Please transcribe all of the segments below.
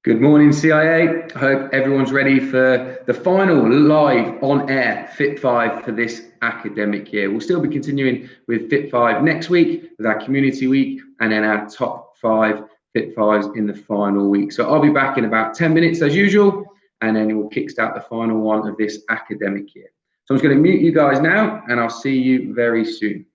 Good morning, CIA. I hope everyone's ready for the final live on-air FIT5 for this academic year. We'll still be continuing with FIT5 next week with our community week and then our top 5 FIT5s in the final week. So I'll be back in about 10 minutes as usual, and then we'll kickstart the final one of this academic year. So I'm just going to mute you guys now, and I'll see you very soon.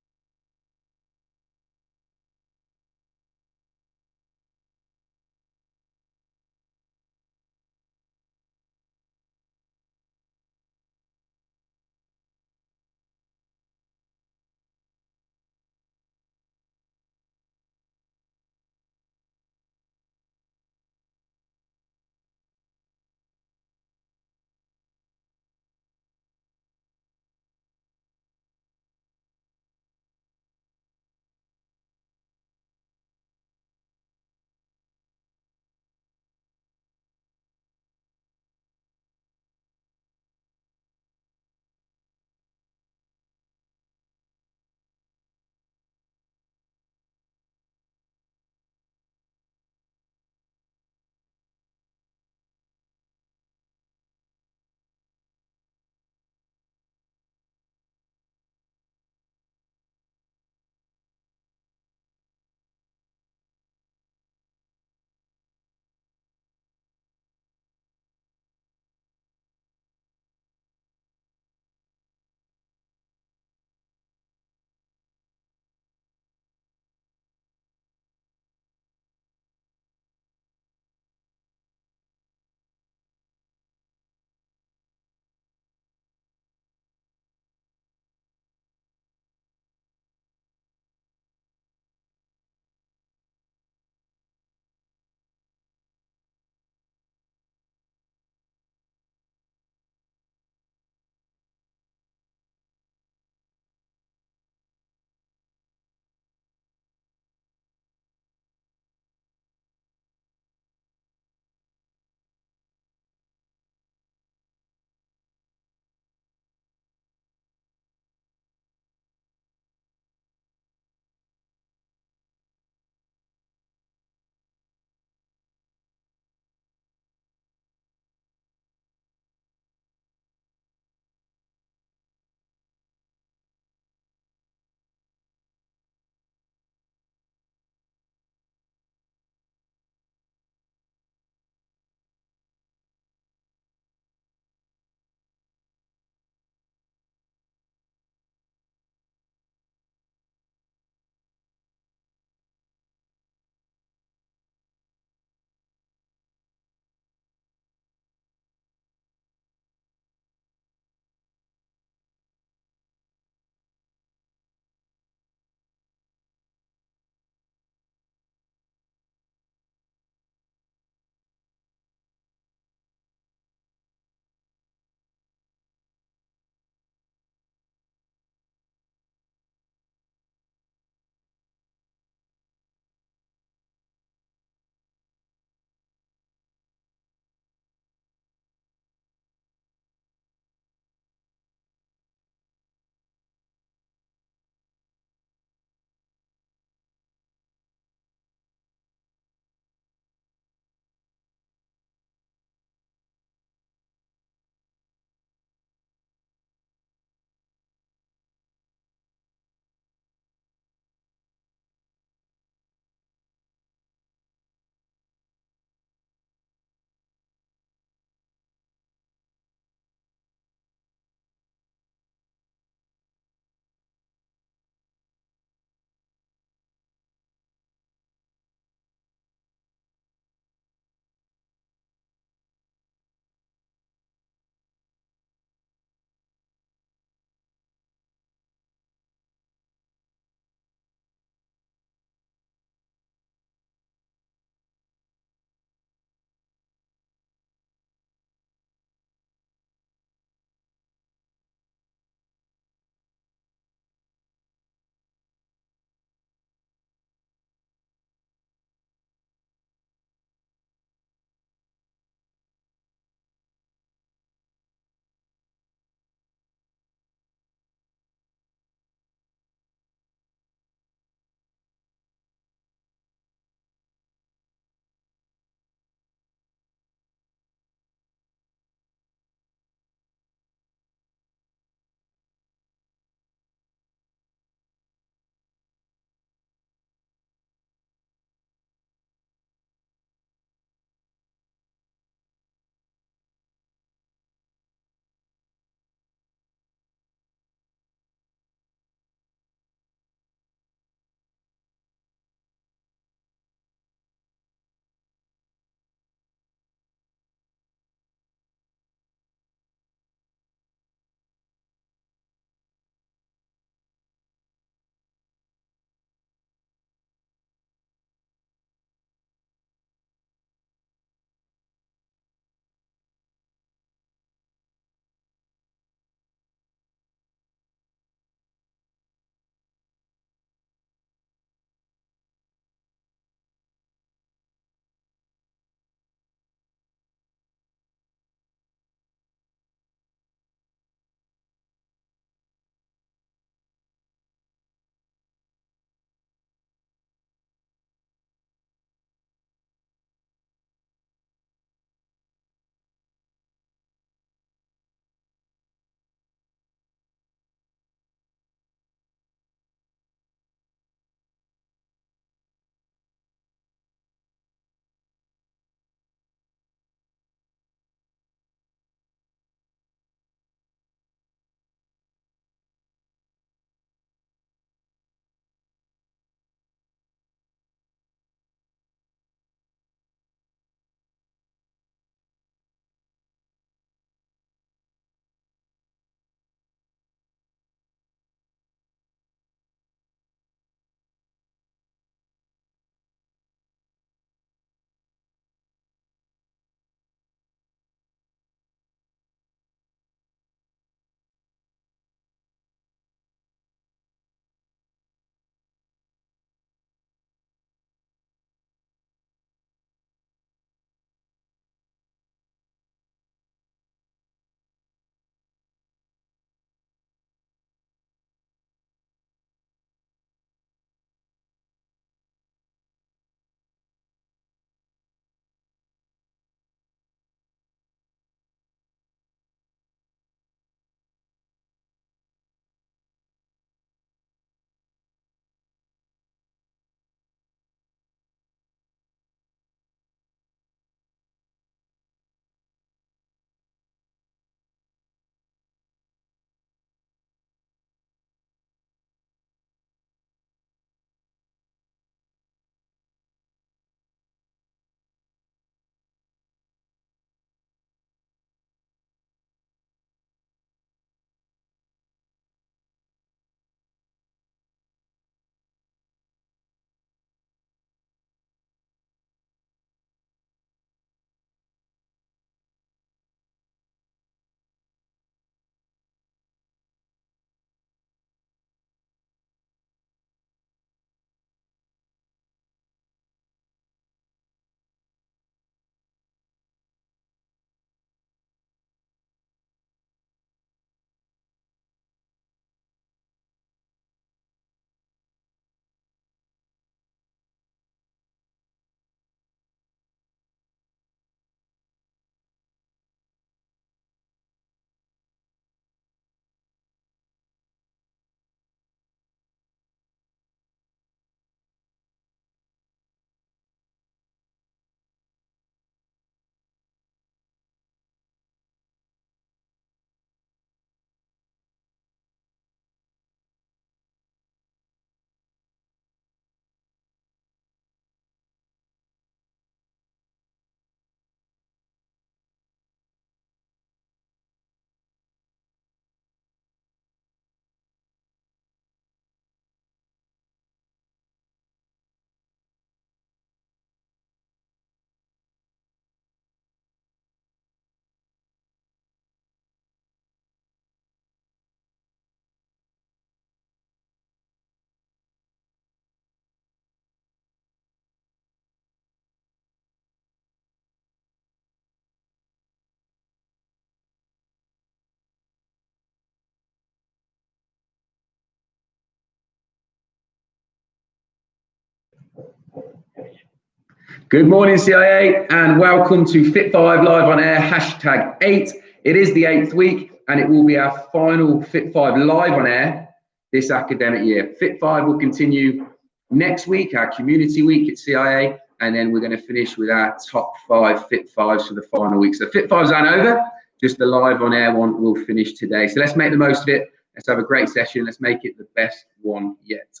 Good morning, CIA, and welcome to FIT5 Live on Air, #8. It is the 8th week, and it will be our final FIT5 Live on Air this academic year. FIT5 will continue next week, our community week at CIA, and then we're going to finish with our top 5 FIT5s for the final week. So FIT5s aren't over, just the Live on Air one will finish today. So let's make the most of it. Let's have a great session. Let's make it the best one yet.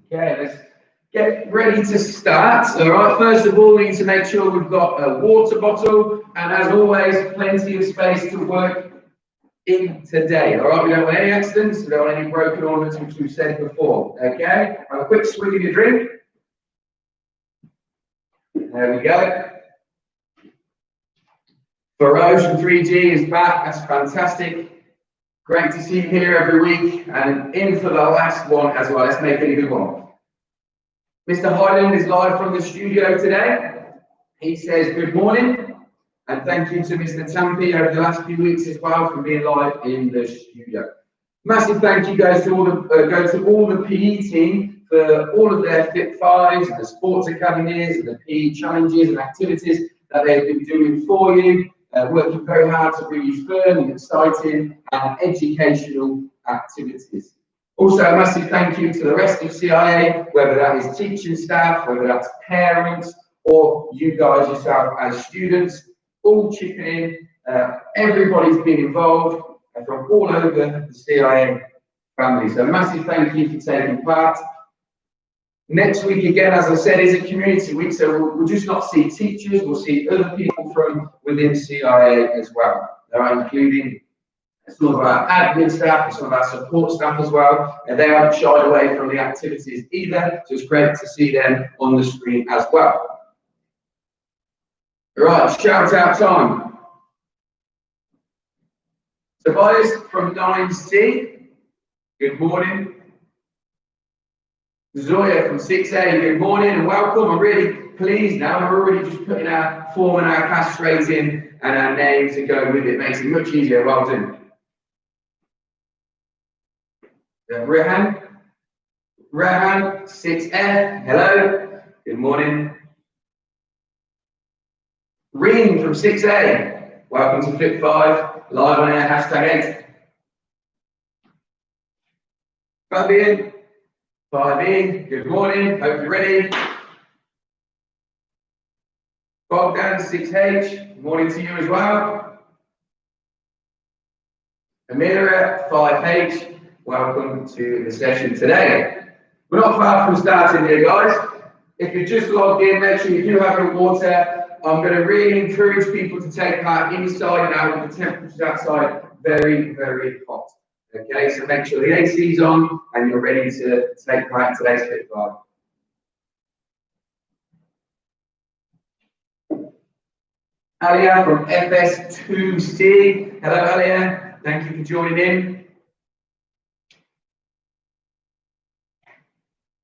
Okay, let's get ready to start. All right, first of all, we need to make sure we've got a water bottle, and as always, plenty of space to work in today. All right, we don't want any accidents, we don't want any broken ornaments, which we've said before. Okay, have a quick swig of your drink. There we go. Feroz from 3G is back. That's fantastic. Great to see you here every week, and in for the last one as well. Let's make it a good one. Mr. Highland is live from the studio today. He says good morning, and thank you to Mr. Tampi over the last few weeks as well for being live in the studio. Massive thank you guys to all the PE team for all of their FIT5s and the sports academies and the PE challenges and activities that they've been doing for you. Working very hard to bring you fun and exciting and educational activities. Also, a massive thank you to the rest of CIA, whether that is teaching staff, whether that's parents, or you guys yourself as students, all chipping in. Everybody's been involved from all over the CIA family. So, a massive thank you for taking part. Next week, again, as I said, is a community week, so we'll just not see teachers, we'll see other people from within CIA as well. Including some of our admin staff and some of our support staff as well, and they haven't shied away from the activities either, so it's great to see them on the screen as well. Right, shout out time. Tobias from 9C, good morning. Zoya from 6A, good morning and welcome. I'm really pleased now. We're already just putting our form and our class straight in, and our names are going with it. Makes it much easier. Well done. Rehan, 6F, hello. Good morning. Reen from 6A, welcome to FIT5 Live on Air, #8. Fabian, 5E, good morning, hope you're ready. Bogdan, 6H, good morning to you as well. Amira, 5H, welcome to the session today. We're not far from starting here, guys. If you're just logged in, make sure you do have your water. I'm going to really encourage people to take part inside and out with the temperatures outside very, very hot. Okay, so make sure the AC's on and you're ready to take part in today's FIT5. Alia from FS2C. Hello, Alia. Thank you for joining in.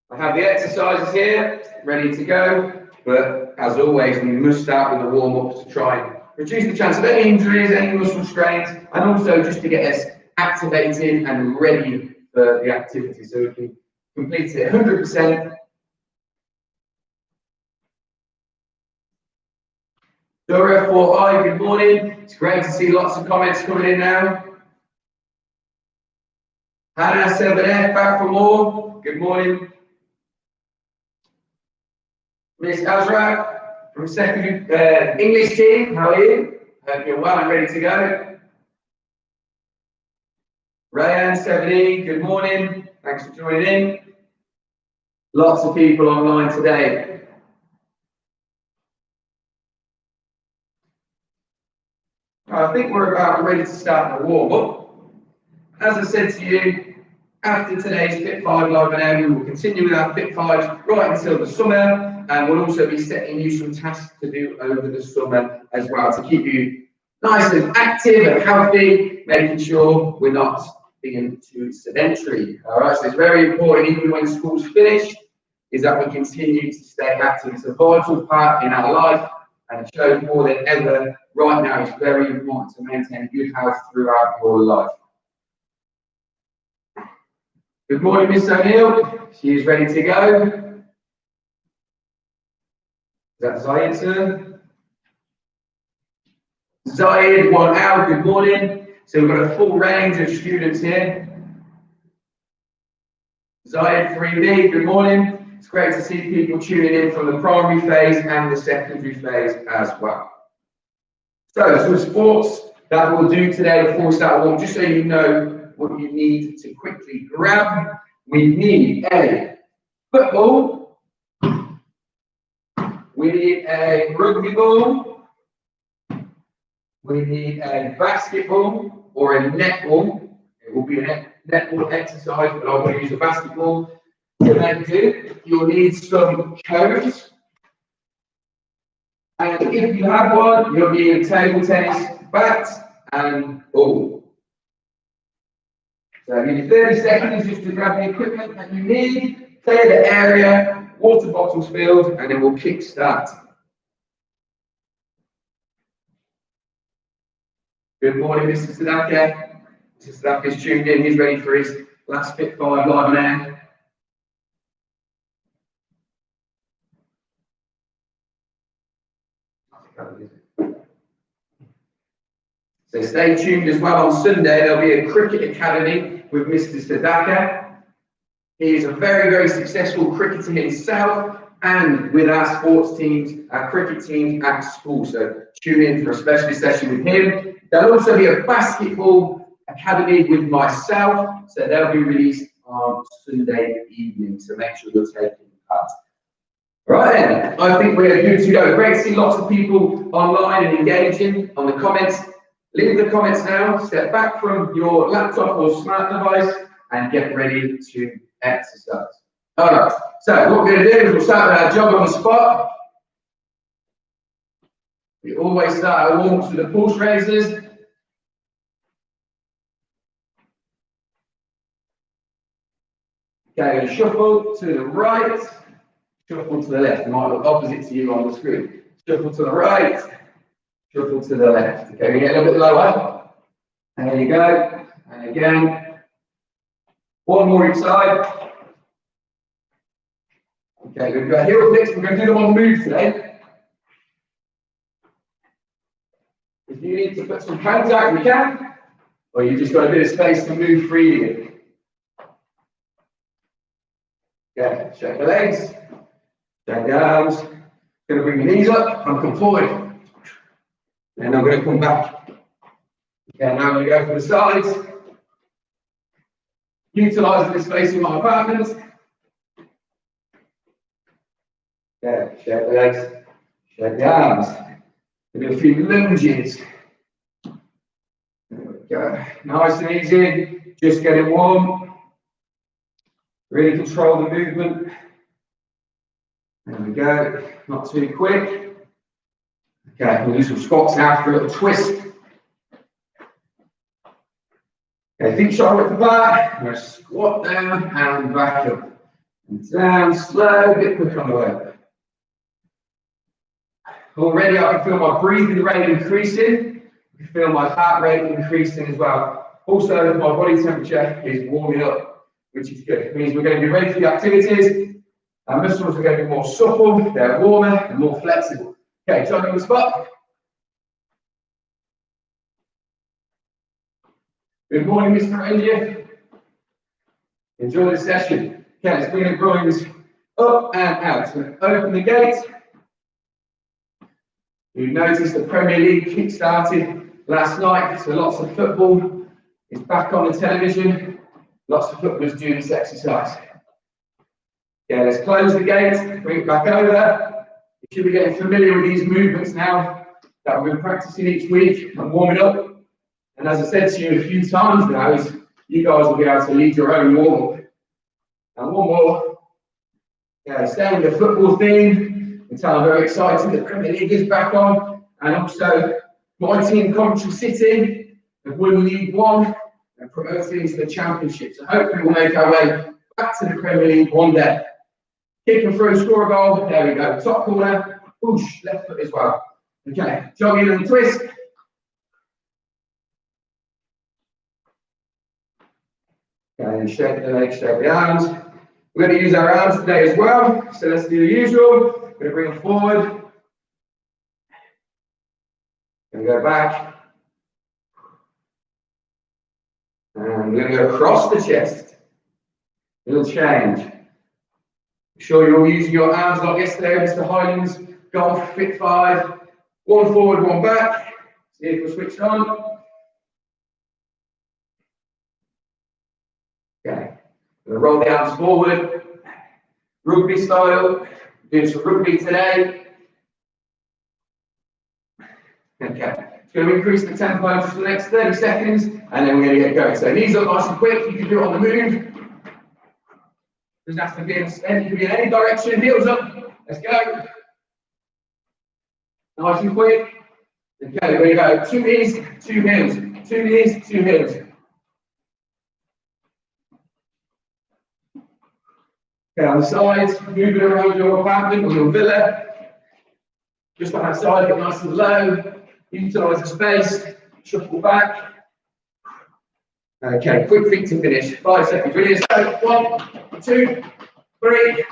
I have the exercises here ready to go, but as always, we must start with the warm-ups to try and reduce the chance of any injuries, any muscle strains, and also just to get us activated and ready for the activity so we can complete it 100%. Dora 4I, good morning. It's great to see lots of comments coming in now. Hannah 7F, back for more. Good morning. Miss Azra from second English team, how are you? Hope you're well and ready to go. Rayan 7E, good morning. Thanks for joining in. Lots of people online today. I think we're about ready to start the warm-up. As I said to you, after today's FIT5 Live on Air, we will continue with our FIT5s right until the summer, and we'll also be setting you some tasks to do over the summer as well to keep you nice and active and healthy, making sure we're not being too sedentary. All right, so it's very important, even when school's finished, is that we continue to stay active. It's a vital part in our life, and it shows more than ever right now. It's very important to maintain good health throughout your life. Good morning, Miss O'Neill. She is ready to go. Is that Zayed, sir? Zayed, 1 hour, good morning. So we've got a full range of students here. Zayed 3B, good morning. It's great to see people tuning in from the primary phase and the secondary phase as well. So some sports that we'll do today before we start warm, just so you know what you need to quickly grab. We need a football, we need a rugby ball, we need a basketball or a netball. It will be a netball exercise, but I'm going to use a basketball to then do. You'll need some cones. And if you have one, you'll need a table tennis bat and ball. So I'll give you 30 seconds just to grab the equipment that you need, clear the area, water bottles filled, and then we'll kick start. Good morning, Mr. Sadaka. Mr. Sadaka's tuned in, he's ready for his last FIT5 live on air. So stay tuned as well. On Sunday, there'll be a cricket academy with Mr. Sadaka. He is a very, very successful cricketer himself, and with our sports teams, our cricket teams at school. So tune in for a specialist session with him. There'll also be a basketball academy with myself. So they'll be released on Sunday evening. So make sure you're taking part. Right then, I think we're good to go. Great to see lots of people online and engaging on the comments. Leave the comments now, step back from your laptop or smart device and get ready to exercise. All right, so what we're going to do is we'll start with our jog on the spot. We always start our warm-ups with the pulse raisers. Okay, we're going to shuffle to the right, shuffle to the left. It might look opposite to you on the screen. Shuffle to the right, shuffle to the left. Okay, we get a little bit lower. And there you go. And again. One more each side. Okay, we're going to go heel flicks. We're going to do them on the move today. If you need to put some hands out, we can. Or you just got a bit of space to move freely. Okay, shake the legs. Shake the arms. Going to bring your knees up and come forward. And I'm going to come back. Okay, now I'm going to go for the sides. Utilising the space in my apartment. Okay, shake the legs, shake the arms. We'll do a few lunges. There we go. Nice and easy, just getting warm. Really control the movement. There we go, not too quick. Okay, we'll do some squats now for a little twist. Okay, feet shoulder width apart. I'm going to squat down and back up. And down, slow, a bit quick on the way. Already I can feel my breathing rate increasing. I can feel my heart rate increasing as well. Also, my body temperature is warming up, which is good. It means we're going to be ready for the activities. Our muscles are going to be more supple, they're warmer and more flexible. Okay, jog on the spot. Good morning, Mr. India. Enjoy the session. Okay, let's bring the groins up and out. So open the gate. You've noticed the Premier League kick-started last night, so lots of football is back on the television. Lots of footballers doing this exercise. Okay, let's close the gate, bring it back over. You should be getting familiar with these movements now that we've been practicing each week and warming up. And as I said to you a few times now, is you guys will be able to lead your own warm-up. And one more. Okay, staying with the football theme, until I'm very excited that the Premier League is back on. And also, my team, Coventry City, have won League One and promoted into the Championship. So hopefully we'll make our way back to the Premier League one day. Kick and throw, score a goal. There we go. Top corner, push, left foot as well. Okay, jogging and twist. Okay, and straighten the legs, straighten the arms. We're going to use our arms today as well, so let's do the usual. We're going to bring them forward. Going to go back. And we're going to go across the chest. Little change. Make sure you're all using your arms like yesterday, Mr. Highlands, Golf, FIT5. One forward, one back. See if we're switched on. Okay. We're going to roll the arms forward. Rugby style. Doing some rugby today. Okay. It's going to increase the tempo for the next 30 seconds, and then we're going to get going. So knees up nice and quick. You can do it on the move. Doesn't have to be in any direction. Heels up. Let's go. Nice and quick. Okay, we're going to go 2 knees, 2 heels. 2 knees, 2 heels. Okay, on the sides, moving around your apartment or your villa. Just on that side, get nice and low. Utilise the space. Shuffle back. Okay, quick feet to finish. 5 seconds. Ready? Let's go. 1, 2, 3,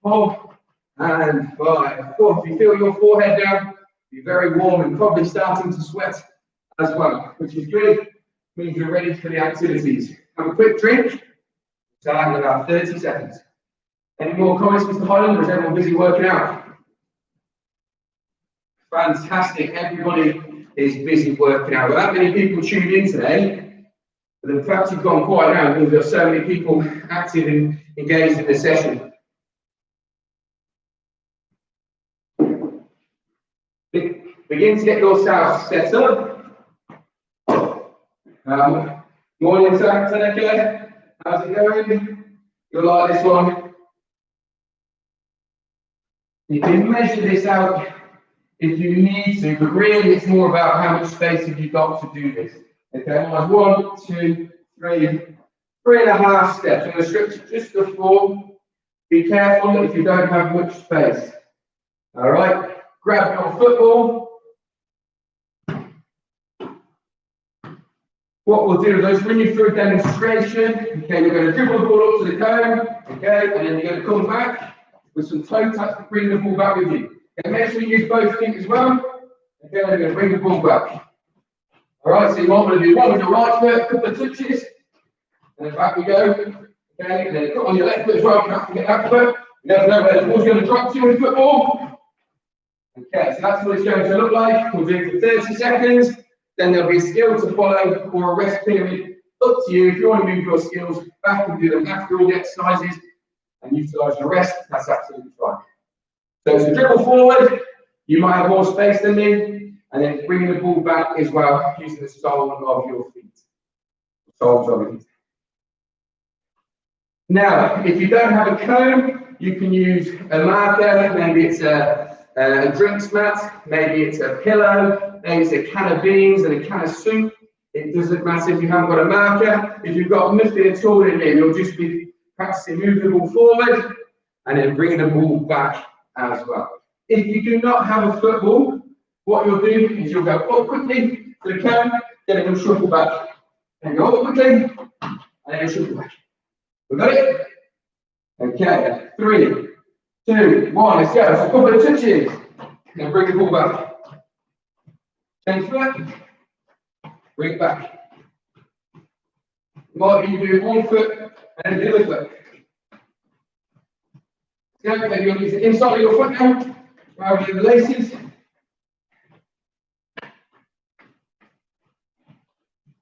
4, and 5. 4. If you feel your forehead down, be very warm and probably starting to sweat as well, which is good. Means you're ready for the activities. Have a quick drink. Start in about 30 seconds. Any more comments, Mr. Highland, or is everyone busy working out? Fantastic. Everybody is busy working out. With that many people tuned in today, but the fact you've gone quiet now because there are so many people active and engaged in the session. Begin to get yourself set up. Morning, Seneca. How's it going? You'll like this one. You can measure this out if you need to, but really it's more about how much space have you got to do this. Okay, 1, 2, 3, 3.5 steps. I'm going to stretch it just to 4. Be careful if you don't have much space. All right, grab your football. What we'll do is I'll just run you through a demonstration. Okay, you're going to dribble the ball up to the cone. Okay, and then you're going to come back with some toe taps to bring the ball back with you. Okay, make sure you use both feet as well. Okay, and you're going to bring the ball back. All right, so you might want to do one with your right foot, a couple of touches, and then back we go. Okay, and then put on your left foot as well. You have to get that foot. You never know where the ball's going to drop to in football. Okay, so that's what it's going to look like. We'll do it for 30 seconds. Then there'll be a skill to follow or a rest period. Up to you. If you want to move your skills back and do them after all the exercises and utilise your rest, that's absolutely fine. So to dribble forward, you might have more space than me, and then bringing the ball back as well, using the sole of your feet. Soles of your feet. Now, if you don't have a cone, you can use a marker. Maybe it's a drinks mat, maybe it's a pillow, maybe it's a can of beans and a can of soup. It doesn't matter if you haven't got a marker. If you've got nothing at all in here, you'll just be practicing moving the ball forward and then bringing the ball back as well. If you do not have a football, what you'll do is you'll go up quickly to the cone, then you'll shuffle back. And go up quickly, and then you'll shuffle back. We got it? Okay, 3, 2, 1, let's go. So a couple of touches. Then bring the ball back. Change foot. Bring it back. You might be doing one foot and then the other foot. Okay, maybe you'll use the inside of your foot now, rather than the laces.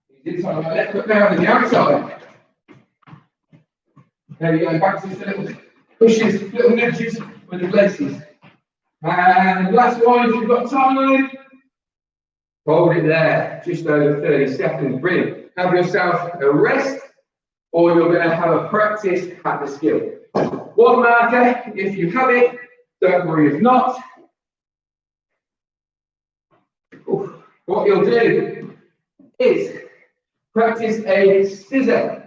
Use the inside of my left foot now, then the outside. There you go, back to just little pushes, little nudges with the laces. And the last one, if you've got time, hold it there, just over 30 seconds. Brilliant. Have yourself a rest, or you're going to have a practice at the skill. One marker, if you have it, don't worry if not. What you'll do is practice a scissor.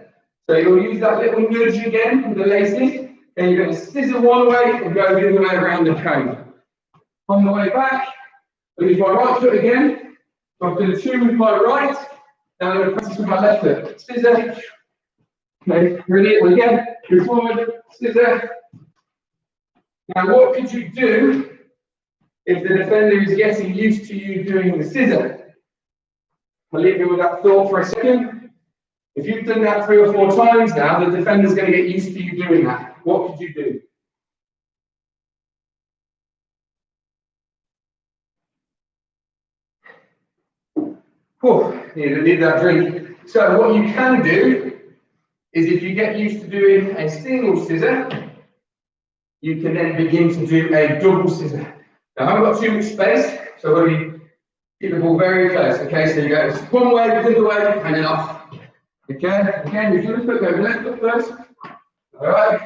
So you'll use that little nudge again with the laces, and you're going to scissor one way and go the other way around the cone. On the way back, I'll use my right foot again. So I'm going to 2 with my right, now I'm going to practice with my left foot. Scissor, Okay, ready? Again, move forward, scissor. Now, what could you do if the defender is getting used to you doing the scissor? I'll leave you with that thought for a second. If you've done that 3 or 4 times now, the defender's going to get used to you doing that. What could you do? Need that drink. So what you can do is if you get used to doing a single scissor, you can then begin to do a double scissor. Now I haven't got too much space, so I've got to keep the ball very close. Okay, so you go one way, the other way, and then off. Okay, again, if you look at the left foot first. All right,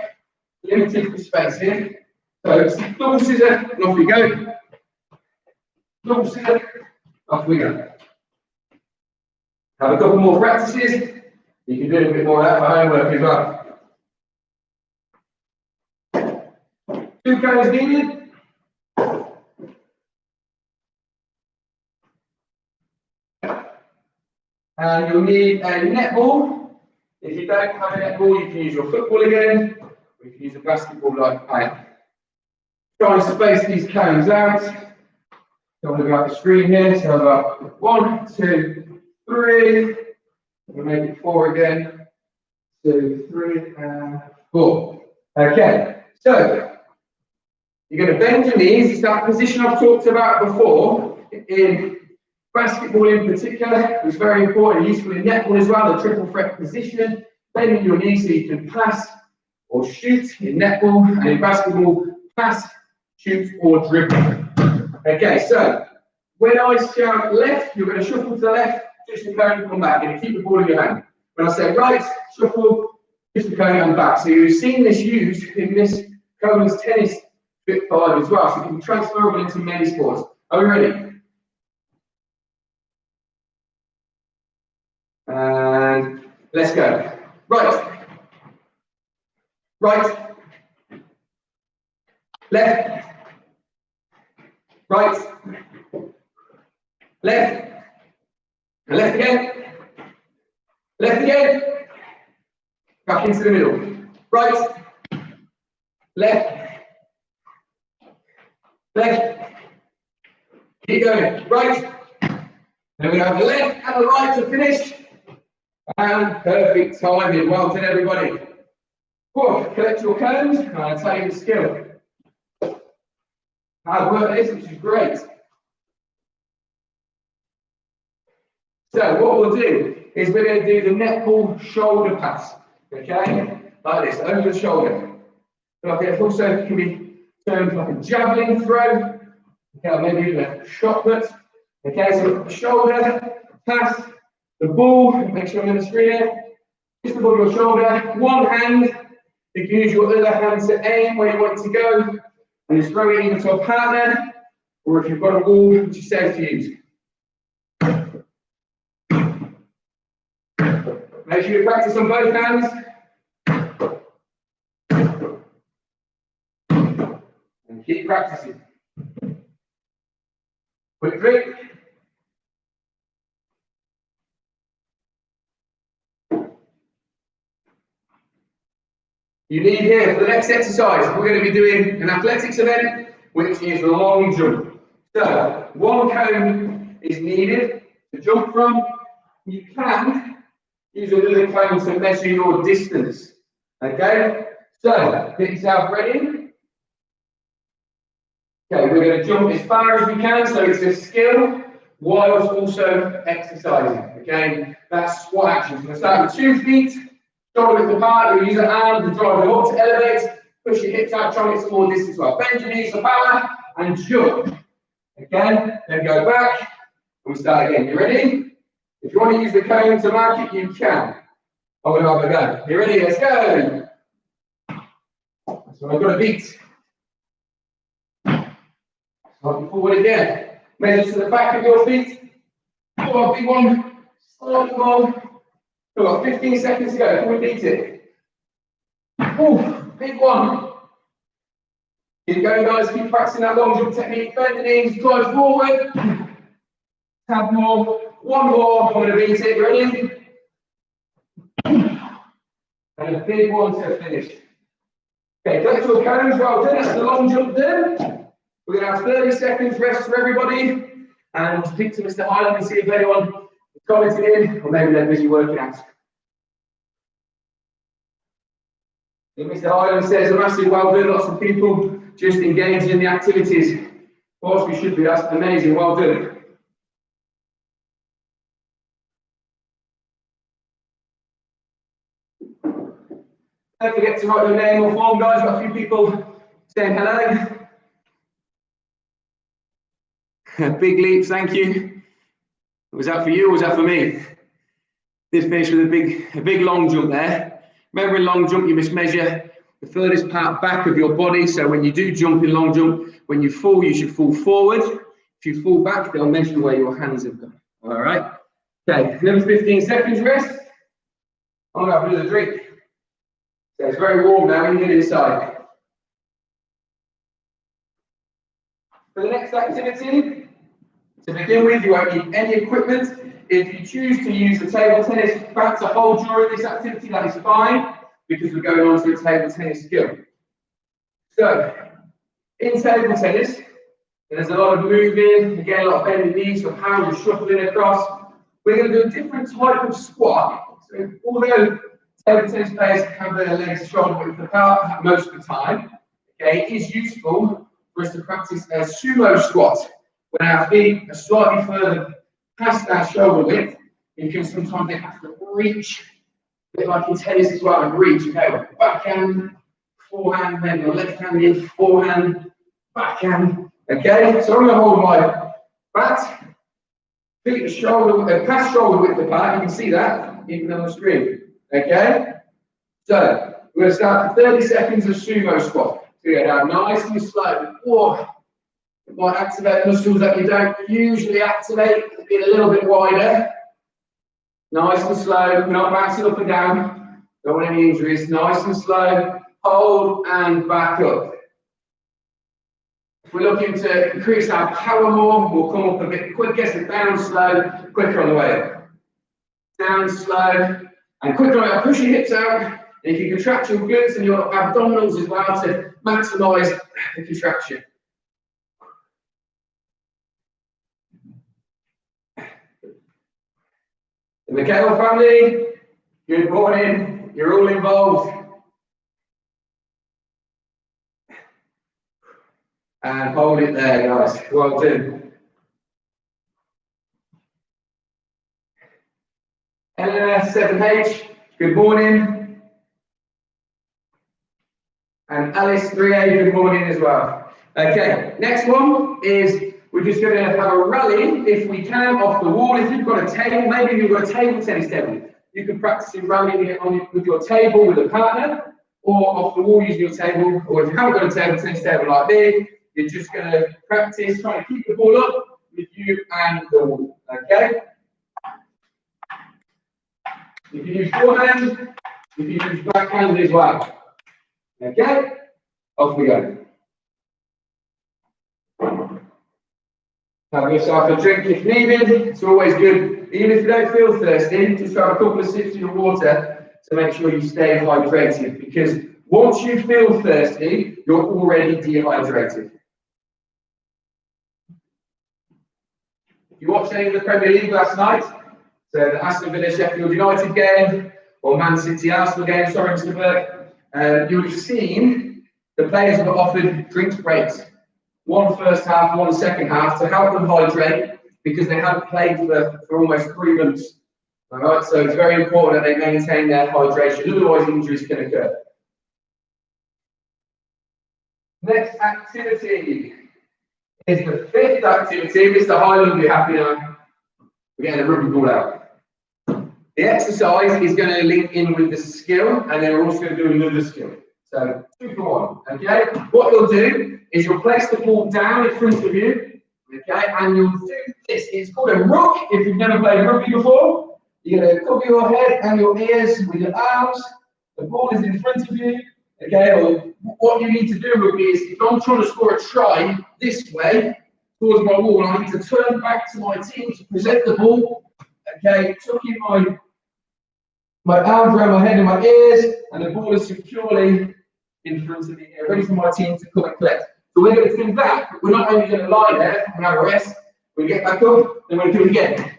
limited space here. So it's double scissor, and off we go. Double scissor, off we go. Have a couple more practices. You can do a bit more of that for homework as well. 2 cones needed. And you'll need a netball. If you don't have a netball, you can use your football again. Or you can use a basketball like I. Try and space these cones out. Don't want to go out the screen here. So I've got 1, 2, 3. We'll make it 4 again. 2, 3, and 4. Okay, so you're going to bend your knees. It's that position I've talked about before. In basketball in particular, it's very important, useful in netball as well, the triple threat position. Bending your knees so you can pass or shoot in netball, and in basketball, pass, shoot, or dribble. Okay, so when I shout left, you're going to shuffle to the left, twist the cone, come back. You're going to keep the ball in your hand. When I say right, shuffle, twist the cone, and back. So you've seen this used in this Cohen's tennis FIT5 as well, so it can be transferable into many sports. Are we ready? And let's go. Right. Right. Left. Right. Left. And left again. Left again. Back into the middle. Right. Left. Left. Keep going. Right. And we have the left and the right to finish. And perfect timing. Well done, everybody. Collect your cones and I'll tell you the skill. Hard work this, which is great. So what we'll do is we're going to do the netball shoulder pass. Okay? Like this, over the shoulder. Like it also can be termed like a javelin throw. Okay, maybe even a shot put. Okay, so shoulder, pass, the ball, make sure I'm on the screen here. Just above your shoulder, one hand. You can use your other hand to aim where you want it to go. And just throw it either to a partner, or if you've got a ball, which is safe to use. Make sure you practice on both hands. And keep practicing. Quick drink. You need here for the next exercise, we're going to be doing an athletics event, which is long jump. So, one cone is needed to jump from. You can use another cone to measure your distance. Okay? So, get yourself ready. Okay, we're going to jump as far as we can, so it's a skill, whilst also exercising. Okay? That's squat action. So, we're going to start with 2 feet. Shoulder width apart, you use an arm to drive you up to elevate, push your hips out, try and get some more distance. Well, bend your knees for power and jump. Again, then go back, and we start again. You ready? If you want to use the cone to mark it, you can. I'm going to have a go. You ready? Let's go. So I've got a beat. Slightly forward again. Measure to the back of your feet. Pull up, big one. Slightly more. We've got 15 seconds to go. Can we beat it? Ooh, big one. Keep going, guys. Keep practicing that long jump technique. Bend the knees, drive forward. Tap more. One more. I'm going to beat it. Ready? And a big one to finish. Okay, lateral cones, well done. That's the long jump done. We're going to have 30 seconds rest for everybody. And we'll speak to Mr. Highland and see if anyone is commenting in, or maybe they're busy working out. And Mr. Highland says a massive well done. Lots of people just engaged in the activities. Of course, we should be. That's amazing. Well done. Don't forget to write your name or form, guys. We've got a few people saying hello. Big leap, thank you. Was that for you or was that for me? This finish with a big long jump there. Remember in long jump, you must measure the furthest part back of your body. So when you do jump in long jump, when you fall, you should fall forward. If you fall back, they'll measure where your hands have gone. All right. Okay, another 15 seconds rest. I'm gonna have another drink. So it's very warm now when you get inside. For the next activity, to begin with, you won't need any equipment. If you choose to use the table tennis bat to hold during this activity, that is fine, because we're going on to a table tennis skill. So, in table tennis, there's a lot of moving, again, a lot of bending knees, so hands are shuffling across. We're going to do a different type of squat. So, although table tennis players have their legs shoulder width apart most of the time, okay, it is useful for us to practice a sumo squat. When our feet are slightly further past our shoulder width, you can sometimes have to reach, a bit like in tennis as well, and reach, okay, backhand, forehand, then your left hand in, forehand, backhand, okay? So I'm going to hold my bat, feet are past shoulder width apart, you can see that even on the screen, okay? So, we're going to start for 30 seconds of sumo squat. So you go down nice and slow. Whoa. It might activate muscles that you don't usually activate, being a little bit wider. Nice and slow, not bouncing up and down. Don't want any injuries. Nice and slow. Hold and back up. If we're looking to increase our power more, we'll come up a bit quicker, so down slow, quicker on the way up. Down slow, and quicker on the way up. Push your hips out, and if you contract your glutes and your abdominals as well to maximise the contraction. The Mikhail family, good morning. You're all involved. And hold it there, guys. Well done. Eleanor 7H, good morning. And Alice 3A, good morning as well. Okay, next one is we're just going to have a rally, if we can, off the wall. If you've got a table, maybe you've got a table tennis table, you can practice in rallying it with your table with a partner, or off the wall using your table, or if you haven't got a table tennis table like me, you're just going to practice trying to keep the ball up with you and the wall, okay? You can use forehand, you can use backhand as well, okay? Off we go. Have yourself a drink if needed. It's always good, even if you don't feel thirsty, just have a couple of sips of your water to make sure you stay hydrated, because once you feel thirsty, you're already dehydrated. If you watched any of the Premier League last night, so the Aston Villa Sheffield United game, or Man City Arsenal game, sorry Mr. Burke, you would have seen the players were offered drinks breaks. One first half, one second half, to help them hydrate, because they hadn't played for almost 3 months. All right, so it's very important that they maintain their hydration, otherwise injuries can occur. Next activity is the 5th activity. Mr. Highland will be happy now. We're getting a rugby ball out. The exercise is going to link in with the skill, and then we're also going to do another skill. So 2 for 1, okay? What you'll do is you'll place the ball down in front of you, okay? And you'll do this. It's called a rook. If you've never played rugby before, you're going to cover your head and your ears with your arms. The ball is in front of you, okay? Or what you need to do rugby is, if I'm trying to score a try this way towards my wall, I need to turn back to my team to present the ball, okay? Tuck in my My arms around my head and my ears, and the ball is securely in front of me here, ready for my team to come and collect. So we're going to do that, but we're not only going to lie there and have a rest, we get back up, then we're going to do it again.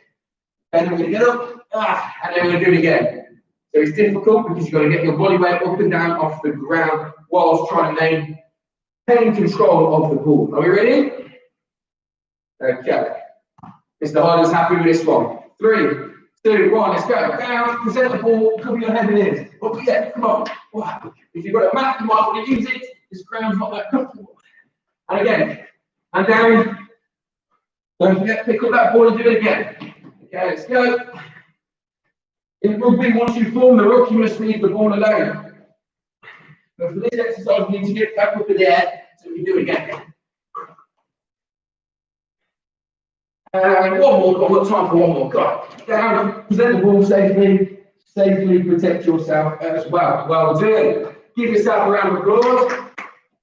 And then we're going to get up, and then we're going to do it again. So it's difficult because you've got to get your body weight up and down off the ground whilst trying to maintain control of the ball. Are we ready? Okay. Mr. Hyland's happy with this one. 3, 2, 1, let's go. Down, present the ball, cover your head and ears. Up again, come on. Wow. If you've got a mat, you might want to use it. This ground's not that comfortable. And again, and down. Don't forget, pick up that ball and do it again. Okay, let's go. In rugby, once you form the ruck, you must leave the ball alone. But for this exercise, we need to get back up in the air so we can do it again. And one more, I've got time for one more. Go down, present the ball safely, protect yourself as well. Well done. Give yourself a round of applause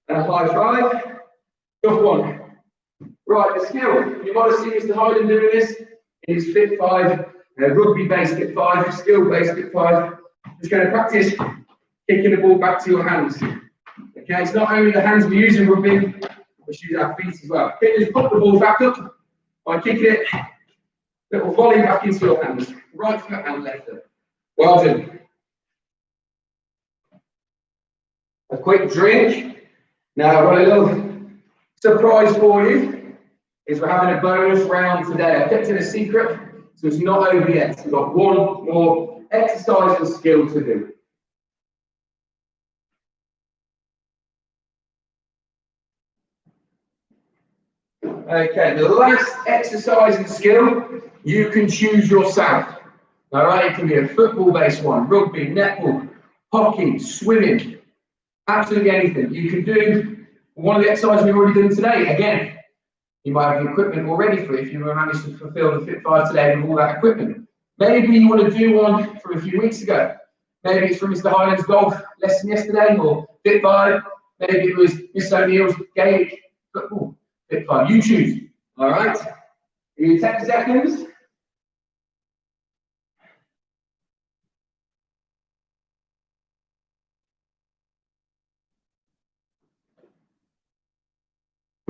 and a high five. Good one. Right, the skill. You might have seen Mr. Hyland doing this in his FIT5, rugby-based FIT5, skill-based FIT5. Just going to practice kicking the ball back to your hands. Okay, it's not only the hands we use in rugby, we use our feet as well. Okay, just put the ball back up by kicking it, little volley back into your hands, right foot and left foot. Well done. A quick drink. Now I've got a little surprise for you. Is we're having a bonus round today. I've kept it a secret, so it's not over yet. We've got one more exercise and skill to do. Okay, the last exercise and skill, you can choose yourself. All right, it can be a football-based one, rugby, netball, hockey, swimming, absolutely anything. You can do one of the exercises we've already done today. Again, you might have the equipment already for it if you managed to fulfill the FIT5 today with all that equipment. Maybe you want to do one from a few weeks ago. Maybe it's from Mr. Hyland's golf lesson yesterday or FIT5. Maybe it was Miss O'Neill's Gaelic football FIT5. You choose. All right? Give you 10 seconds.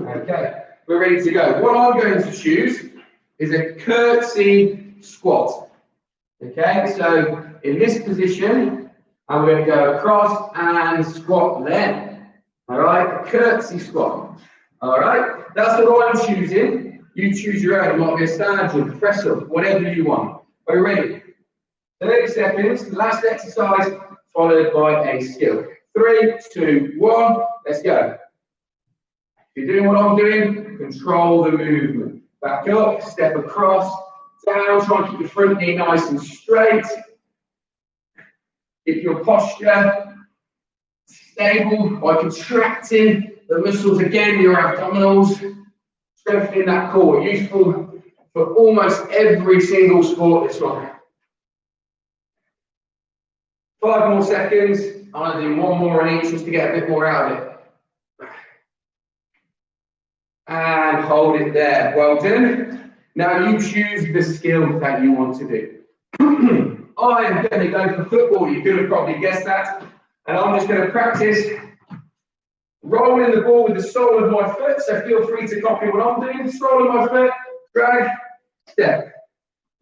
Okay, we're ready to go. What I'm going to choose is a curtsy squat. Okay, so in this position, I'm going to go across and squat there. All right, a curtsy squat. All right, that's the one I'm choosing. You choose your own. It might be a stand jump, press up, whatever you want. Are you ready? 30 seconds, last exercise, followed by a skill. 3, 2, 1, let's go. If you're doing what I'm doing, control the movement. Back up, step across, down, try and keep your front knee nice and straight. Keep your posture stable by contracting the muscles again, your abdominals, strengthening that core. Useful for almost every single sport, this one. 5 more seconds. I'm going to do one more on each just to get a bit more out of it. And hold it there. Well done. Now you choose the skill that you want to do. I am going to go for football. You could have probably guessed that. And I'm just going to practice rolling the ball with the sole of my foot. So feel free to copy what I'm doing. Sole of my foot, drag, step.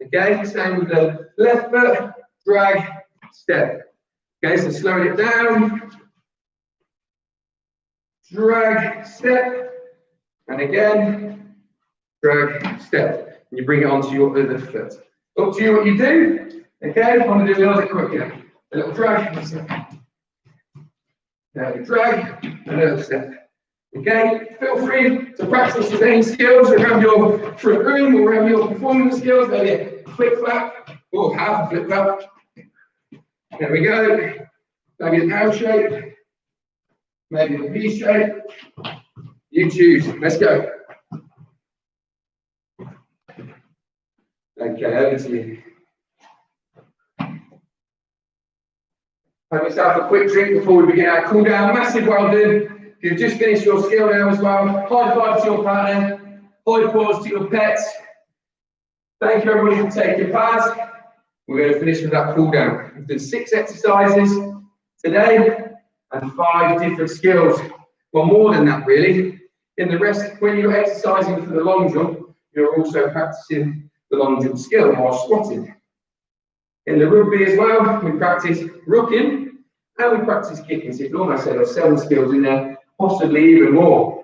Okay, same with the left foot, drag, step. Okay, so slowing it down. Drag, step. And again, drag, step. And you bring it onto your other foot. Up to you what you do. Okay, I'm going to do the other quicker. A little drag, and a step. Now a drag, another step. Okay, feel free to practice your same skills around your front room or around your performance skills. Maybe a flip flap or half a flip flap. There we go. Maybe an L shape. Maybe a V shape. You choose. Let's go. Okay, over to you. Have yourself a quick drink before we begin our cool down. Massive well done. You've just finished your skill now as well. High five to your partner. High applause to your pets. Thank you everybody for taking part. We're going to finish with that cool down. We've done 6 exercises today and 5 different skills. Well, more than that really. In the rest, when you're exercising for the long jump, you're also practicing the long jump skill while squatting. In the rugby as well, we practice rucking and we practice kicking. So you can almost say there's 7 skills in there, possibly even more.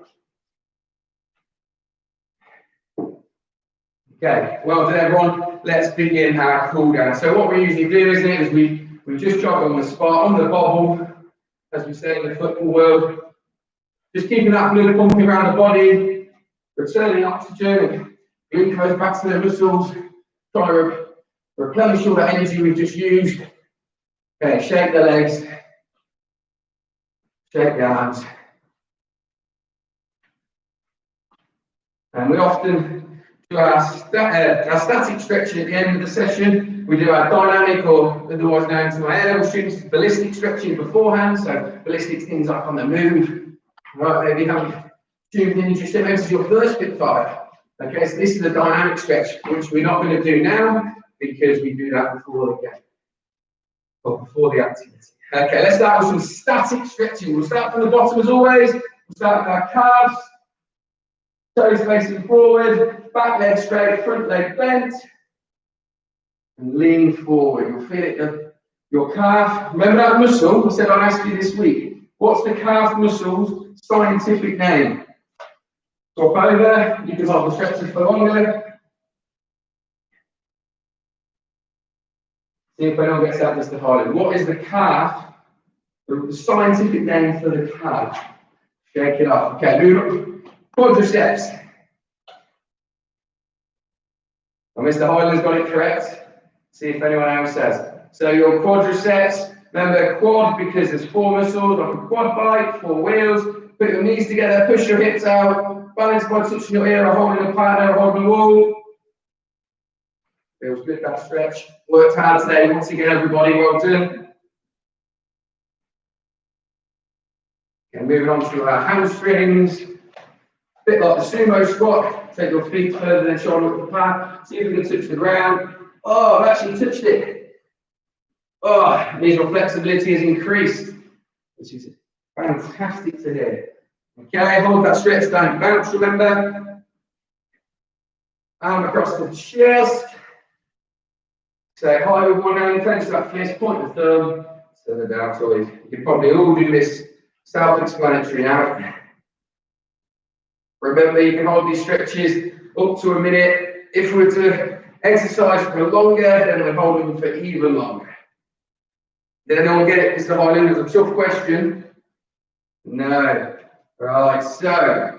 Okay, well done everyone. Let's begin our cool down. So what we usually do, isn't it, is we just jog on the spot, on the bobble, as we say in the football world. Just keeping that blood pumping around the body, returning oxygen, glucose back to the muscles, trying to replenish all that energy we've just used. Okay, shake the legs, shake the arms. And we often do our static stretching at the end of the session. We do our dynamic, or otherwise known to my A-level students, ballistic stretching beforehand. So ballistic things like on the move. Right, maybe have tuned in just maybe this is your first FIT5. Okay, so this is the dynamic stretch, which we're not going to do now because we do that before the game or before the activity. Okay, let's start with some static stretching. We'll start from the bottom as always. We'll start with our calves. Toes facing forward, back leg straight, front leg bent, and lean forward. You'll feel it, your calf. Remember that muscle? I said I'd ask you this week. What's the calf muscle's scientific name? Swap over. You can hold the stretches for longer. See if anyone gets that, Mr. Harlan. What is the calf? The scientific name for the calf. Shake it off. Okay, move up. Quadriceps. Well, Mr. Hyland's got it correct. See if anyone else says. So your quadriceps, remember quad because there's 4 muscles, like a quad bike, 4 wheels. Put your knees together, push your hips out, balance by touching your ear or holding a partner or holding a wall. Feels good, that stretch. Worked hard today. Once again, everybody, well done. Okay, moving on to our hamstrings. Bit like the sumo squat, take your feet further than shoulder width apart. See if we can touch the ground. Oh, I've actually touched it. Oh, it means your flexibility has increased, which is fantastic to hear. Okay, hold that stretch, don't bounce, remember. Arm across the chest. Say high with one hand, clench that fist, point the thumb, turn the deltoid. You can probably all do this self-explanatory now. Remember, you can hold these stretches up to a minute. If we were to exercise for longer, then we're holding them for even longer. Did anyone get it? Mr. Hyland, it's a tough question. No. Right, so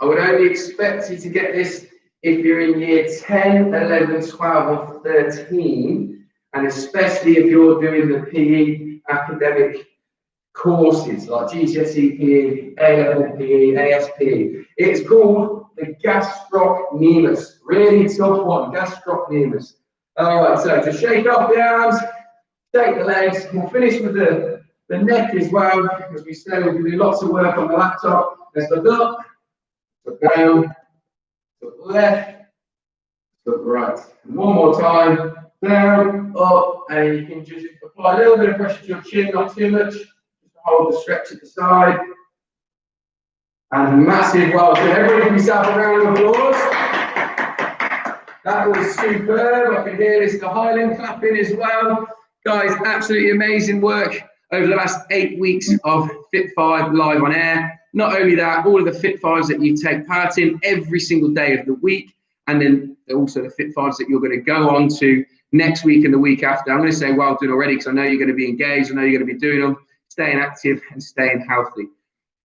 I would only expect you to get this if you're in year 10, 11, 12, or 13, and especially if you're doing the PE academic courses like GCSE PE, A-level PE, ASPE. It's called the gastrocnemius. Really tough one, gastrocnemius. All right, so just shake off the arms, shake the legs. We'll finish with the neck as well. As we said, we'll do lots of work on the laptop. Let's look up, look down, look left, look right. And one more time, down, up, and you can just apply a little bit of pressure to your chin, not too much. Hold the stretch at the side. And massive well done. Everybody give yourself a round of applause. That was superb. I can hear Mr. Hyland clapping as well. Guys, absolutely amazing work over the last 8 weeks of FIT5 live on air. Not only that, all of the FIT5s that you take part in every single day of the week, and then also the FIT5s that you're going to go on to next week and the week after. I'm going to say well done already because I know you're going to be engaged. I know you're going to be doing them. Staying active and staying healthy.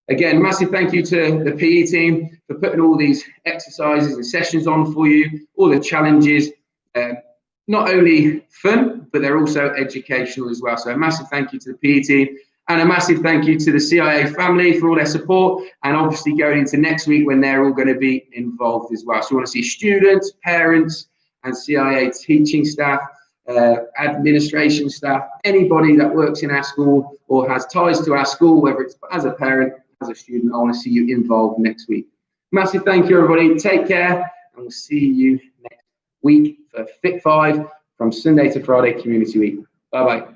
Again, massive thank you to the PE team for putting all these exercises and sessions on for you, all the challenges, not only fun, but they're also educational as well. So a massive thank you to the PE team and a massive thank you to the CIA family for all their support, and obviously going into next week when they're all going to be involved as well. So we want to see students, parents, and CIA teaching staff, administration staff, anybody that works in our school or has ties to our school, whether it's as a parent, as a student. I want to see you involved next week. Massive thank you, everybody. Take care, and we'll see you next week for FIT5 from Sunday to Friday Community Week. Bye-bye.